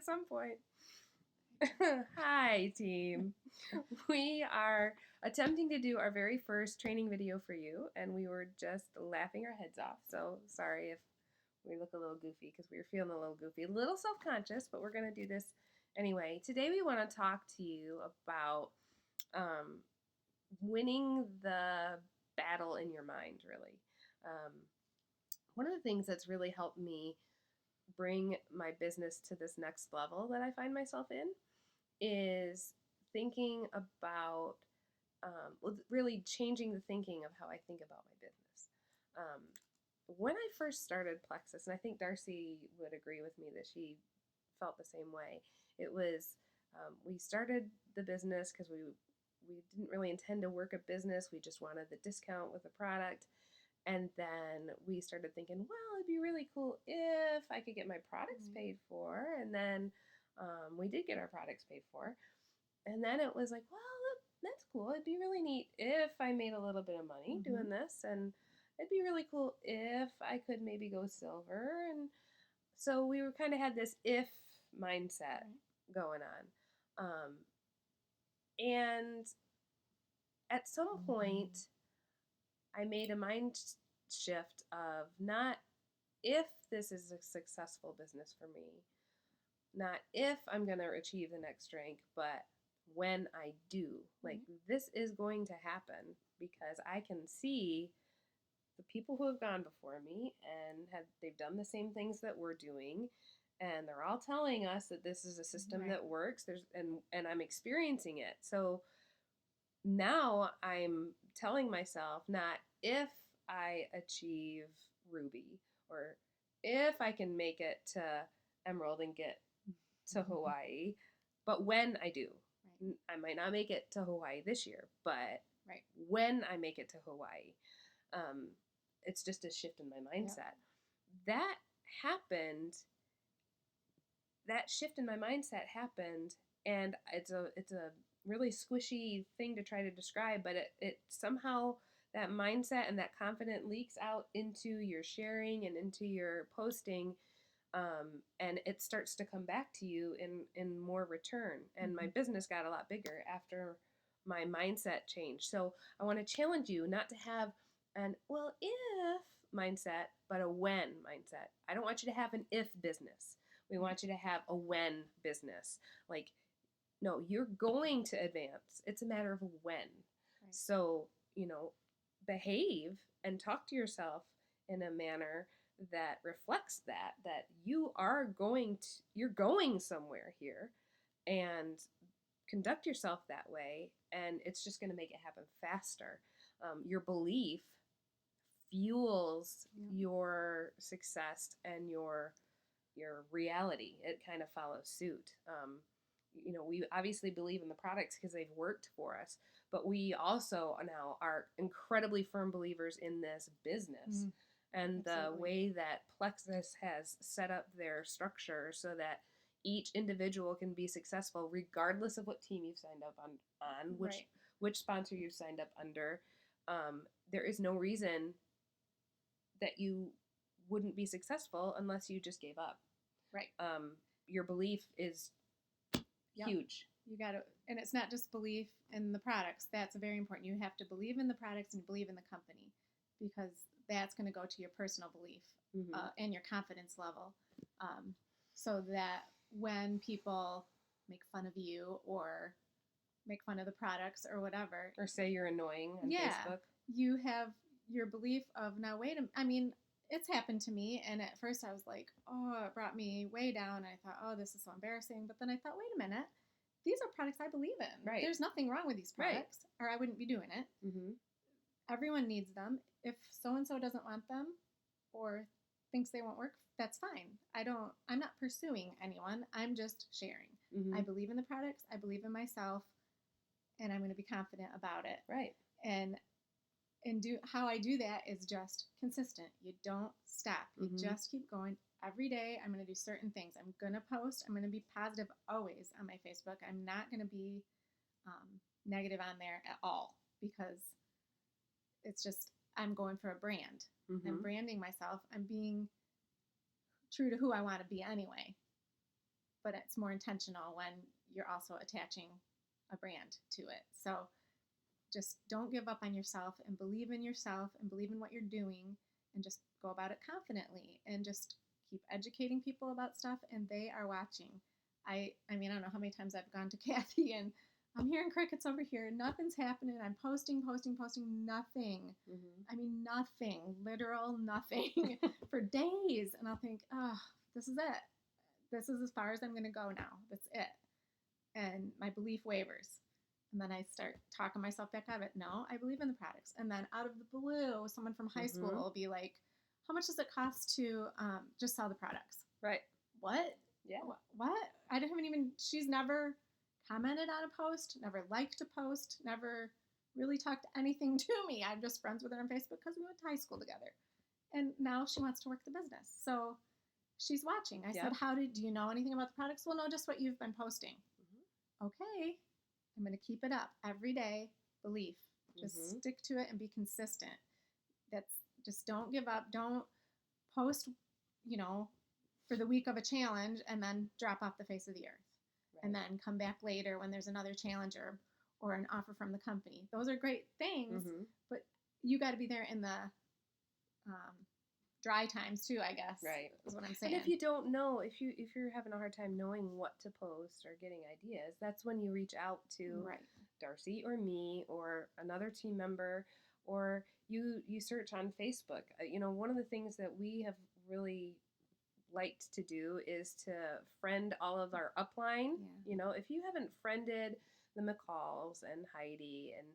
at some point. Hi, team. We are attempting to do our very first training video for you, and we were just laughing our heads off. So sorry if we look a little goofy because we were feeling a little goofy, a little self conscious, but we're going to do this anyway. Today, we want to talk to you about um, winning the battle in your mind, really. Um, one of the things that's really helped me bring my business to this next level that I find myself in is thinking about, really changing the thinking of how I think about my business. Um, when I first started Plexus, and I think Darcy would agree with me that she felt the same way, it was we started the business because we didn't really intend to work a business. We just wanted the discount with the product. And then we started thinking, well, it'd be really cool if I could get my products paid for. And then we did get our products paid for. And then it was like, well, that's cool. It'd be really neat if I made a little bit of money doing this. And it'd be really cool if I could maybe go silver. And so we were kind of had this if mindset going on. And at some point, I made a mind shift of not if this is a successful business for me, not if I'm going to achieve the next rank, but when I do. Like, this is going to happen because I can see the people who have gone before me and they've done the same things that we're doing, and they're all telling us that this is a system that works. And I'm experiencing it. So now I'm telling myself not if I achieve Ruby or if I can make it to Emerald and get to Hawaii, but when I do. I might not make it to Hawaii this year, but when I make it to Hawaii, it's just a shift in my mindset. That happened. That shift in my mindset happened, and it's a really squishy thing to try to describe, but it somehow, that mindset and that confidence leaks out into your sharing and into your posting, and it starts to come back to you in more return. And my business got a lot bigger after my mindset changed. So I want to challenge you not to have an well if mindset, but a when mindset. I don't want you to have an if business. We want you to have a when business. Like, no, you're going to advance. It's a matter of when. So, behave and talk to yourself in a manner that reflects that you're going somewhere here, and conduct yourself that way, and it's just going to make it happen faster. Your belief fuels your success and your reality. It kind of follows suit. We obviously believe in the products because they've worked for us, but we also now are incredibly firm believers in this business and the way that Plexus has set up their structure so that each individual can be successful regardless of what team you've signed up on which sponsor you've signed up under. There is no reason that you wouldn't be successful unless you just gave up. Your belief is huge. You got to, and it's not just belief in the products. That's very important. You have to believe in the products and believe in the company, because that's going to go to your personal belief and your confidence level. So that when people make fun of you or make fun of the products or whatever, or say you're annoying on Facebook, you have your belief of, now wait a, I mean, it's happened to me, and at first I was like, oh, it brought me way down. I thought, oh, this is so embarrassing. But then I thought, wait a minute, these are products I believe in. There's nothing wrong with these products, or I wouldn't be doing it. Everyone needs them. If so-and-so doesn't want them or thinks they won't work, that's fine. I'm not pursuing anyone. I'm just sharing. I believe in the products. I believe in myself, and I'm going to be confident about it. And how I do that is just consistent. You don't stop. You just keep going. Every day I'm going to do certain things. I'm going to post. I'm going to be positive always on my Facebook. I'm not going to be negative on there at all, because it's just, I'm going for a brand. I'm branding myself. I'm being true to who I want to be anyway. but it's more intentional when you're also attaching a brand to it. So just don't give up on yourself and believe in yourself and believe in what you're doing and just go about it confidently and just keep educating people about stuff, and they are watching. I mean, I don't know how many times I've gone to Kathy and I'm hearing crickets over here. Nothing's happening. I'm posting, nothing. I mean, nothing, literal nothing for days. And I'll think, oh, this is it. This is as far as I'm going to go now. That's it. And my belief wavers. And then I start talking myself back out of it. No, I believe in the products. And then out of the blue, someone from high school will be like, how much does it cost to just sell the products? Right. What? Yeah. What? I haven't even, she's never commented on a post, never liked a post, never really talked anything to me. I'm just friends with her on Facebook because we went to high school together. And now she wants to work the business. So she's watching. I said, do you know anything about the products? Well, no, just what you've been posting. Okay. I'm going to keep it up every day. Belief. Just stick to it and be consistent. Just don't give up. Don't post, for the week of a challenge and then drop off the face of the earth. Right. And then come back later when there's another challenge or an offer from the company. Those are great things, but you got to be there in the dry times too, I guess. Right. Is what I'm saying. And if you don't know, if you're having a hard time knowing what to post or getting ideas, that's when you reach out to Darcy or me or another team member, or you search on Facebook. One of the things that we have really liked to do is to friend all of our upline. Yeah. If you haven't friended the McCalls and Heidi and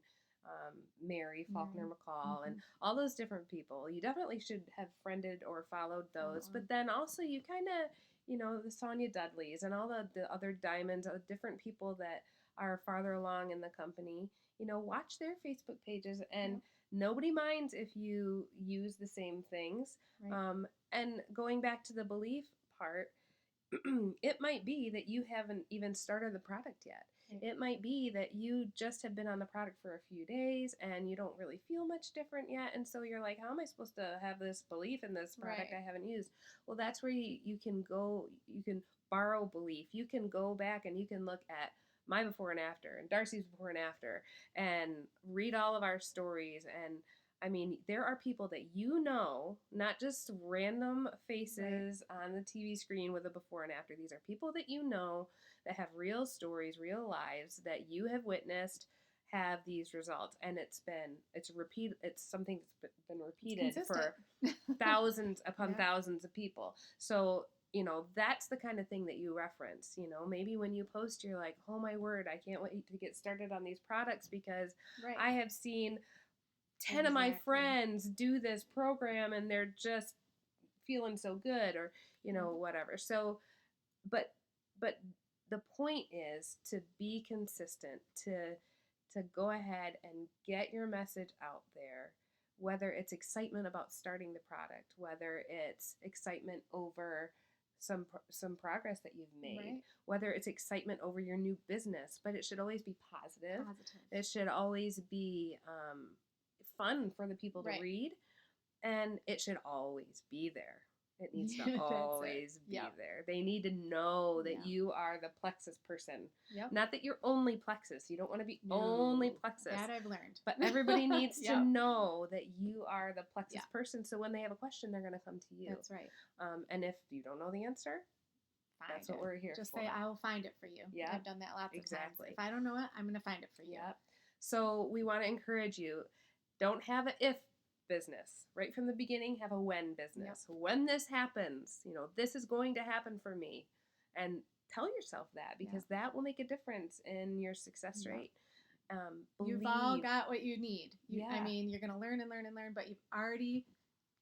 Mary Faulkner McCall and all those different people, you definitely should have friended or followed those. But then also you kind of, the Sonia Dudleys and all the other diamonds, different people that are farther along in the company, watch their Facebook pages, and nobody minds if you use the same things. Right. And going back to the belief part, it might be that you haven't even started the product yet. Right. It might be that you just have been on the product for a few days and you don't really feel much different yet. And so you're like, how am I supposed to have this belief in this product I haven't used? Well, that's where you can go, you can borrow belief. You can go back and you can look at my before and after and Darcy's before and after and read all of our stories. And I mean, there are people that not just random faces on the TV screen with a before and after. These are people that that have real stories, real lives that you have witnessed have these results. And it's something that's been repeated for thousands upon thousands of people. So, that's the kind of thing that you reference. Maybe when you post, you're like, oh my word, I can't wait to get started on these products because I have seen 10 of my friends do this program and they're just feeling so good, or, whatever. So, but the point is to be consistent, to go ahead and get your message out there, whether it's excitement about starting the product, whether it's excitement over some progress that you've made, whether it's excitement over your new business, but it should always be positive. It should always be fun for the people to read, and it should always be there. It needs to always be there. They need to know that you are the Plexus person. Not that you're only Plexus. You don't want to be only Plexus. That I've learned. But everybody needs to know that you are the Plexus person. So when they have a question, they're going to come to you. That's right. And if you don't know the answer, that's what we're here for. Just say, I will find it for you. Yeah. I've done that lots of times. If I don't know it, I'm going to find it for you. Yep. So we want to encourage you. Don't have an if business. Right from the beginning, have a when business. When this happens, this is going to happen for me. And tell yourself that, because that will make a difference in your success rate. You've all got what you need. I mean, you're going to learn and learn and learn, but you've already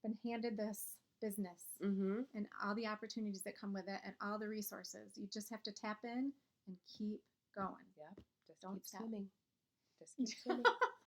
been handed this business and all the opportunities that come with it and all the resources. You just have to tap in and keep going. Just don't keep stop. Swimming. Just keep swimming.